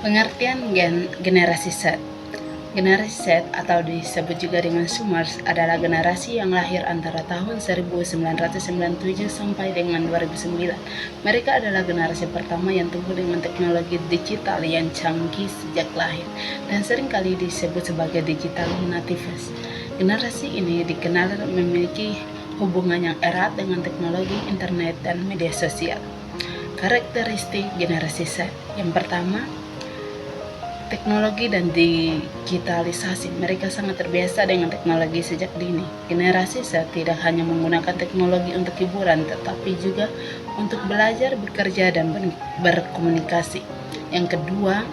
Pengertian generasi Z. Generasi Z atau disebut juga dengan Zoomers adalah generasi yang lahir antara tahun 1997 sampai dengan 2009. Mereka adalah generasi pertama yang tumbuh dengan teknologi digital yang canggih sejak lahir dan seringkali disebut sebagai digital natives. Generasi ini dikenal memiliki hubungan yang erat dengan teknologi internet dan media sosial. Karakteristik generasi Z. Yang pertama, teknologi dan digitalisasi. Mereka sangat terbiasa dengan teknologi sejak dini. Generasi Z tidak hanya menggunakan teknologi untuk hiburan, tetapi juga untuk belajar, bekerja, dan berkomunikasi. Yang kedua,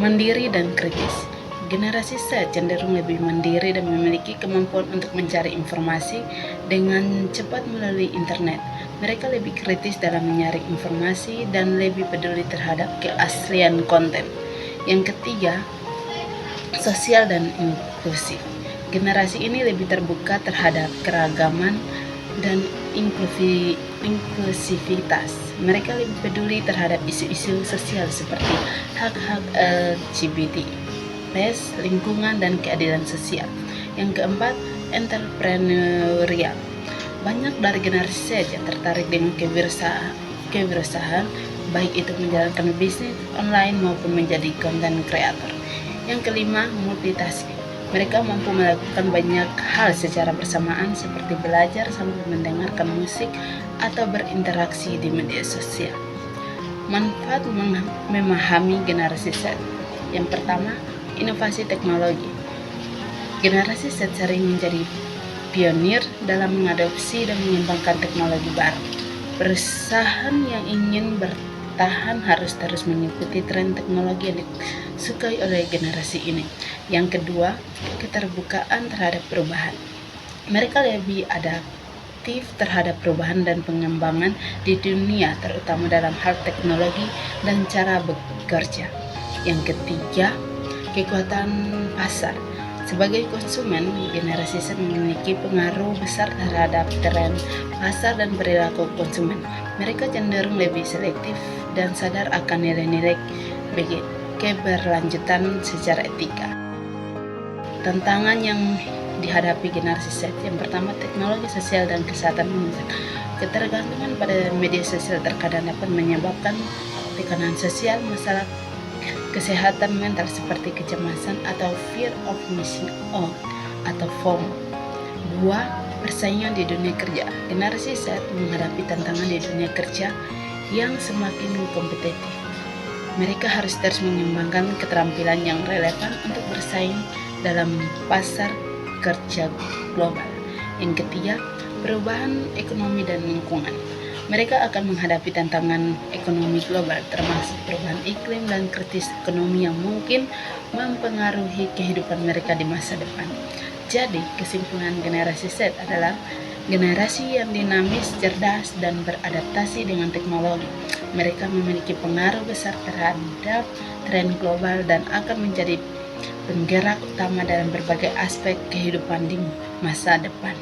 mandiri dan kritis. Generasi Z cenderung lebih mandiri dan memiliki kemampuan untuk mencari informasi dengan cepat melalui internet. Mereka lebih kritis dalam menyaring informasi dan lebih peduli terhadap keaslian konten. Yang ketiga, sosial dan inklusi. Generasi ini lebih terbuka terhadap keragaman dan inklusivitas. Mereka lebih peduli terhadap isu-isu sosial seperti hak-hak LGBT, lingkungan, dan keadilan sosial. Yang keempat, entrepreneurial. Banyak dari generasi Z yang tertarik dengan kewirausahaan, baik itu menjalankan bisnis online maupun menjadi content creator. Yang kelima, multitasking. Mereka mampu melakukan banyak hal secara bersamaan seperti belajar sambil mendengarkan musik atau berinteraksi di media sosial. Manfaat memahami generasi Z. Yang pertama, inovasi teknologi. Generasi Z sering menjadi pionir dalam mengadopsi dan mengembangkan teknologi baru. Perusahaan yang ingin bertahan harus terus mengikuti tren teknologi yang disukai oleh generasi ini. Yang kedua, keterbukaan terhadap perubahan. Mereka lebih adaptif terhadap perubahan dan pengembangan di dunia, terutama dalam hal teknologi dan cara bekerja. Yang ketiga, kekuatan pasar. Sebagai konsumen, generasi Z memiliki pengaruh besar terhadap tren pasar dan perilaku konsumen. Mereka cenderung lebih selektif dan sadar akan nilai-nilai keberlanjutan secara etika. Tantangan yang dihadapi generasi Z. Yang pertama, teknologi sosial dan kesehatan mental. Ketergantungan pada media sosial terkadang dapat menyebabkan tekanan sosial, masalah kesehatan mental seperti kecemasan atau fear of missing out atau FOMO. 2. Persaingan di dunia kerja. Generasi Z menghadapi tantangan di dunia kerja yang semakin kompetitif. Mereka harus terus mengembangkan keterampilan yang relevan untuk bersaing dalam pasar kerja global. Yang ketiga, perubahan ekonomi dan lingkungan. Mereka akan menghadapi tantangan ekonomi global termasuk perubahan iklim dan krisis ekonomi yang mungkin mempengaruhi kehidupan mereka di masa depan. Jadi, kesimpulan generasi Z adalah generasi yang dinamis, cerdas, dan beradaptasi dengan teknologi. Mereka memiliki pengaruh besar terhadap tren global dan akan menjadi penggerak utama dalam berbagai aspek kehidupan di masa depan.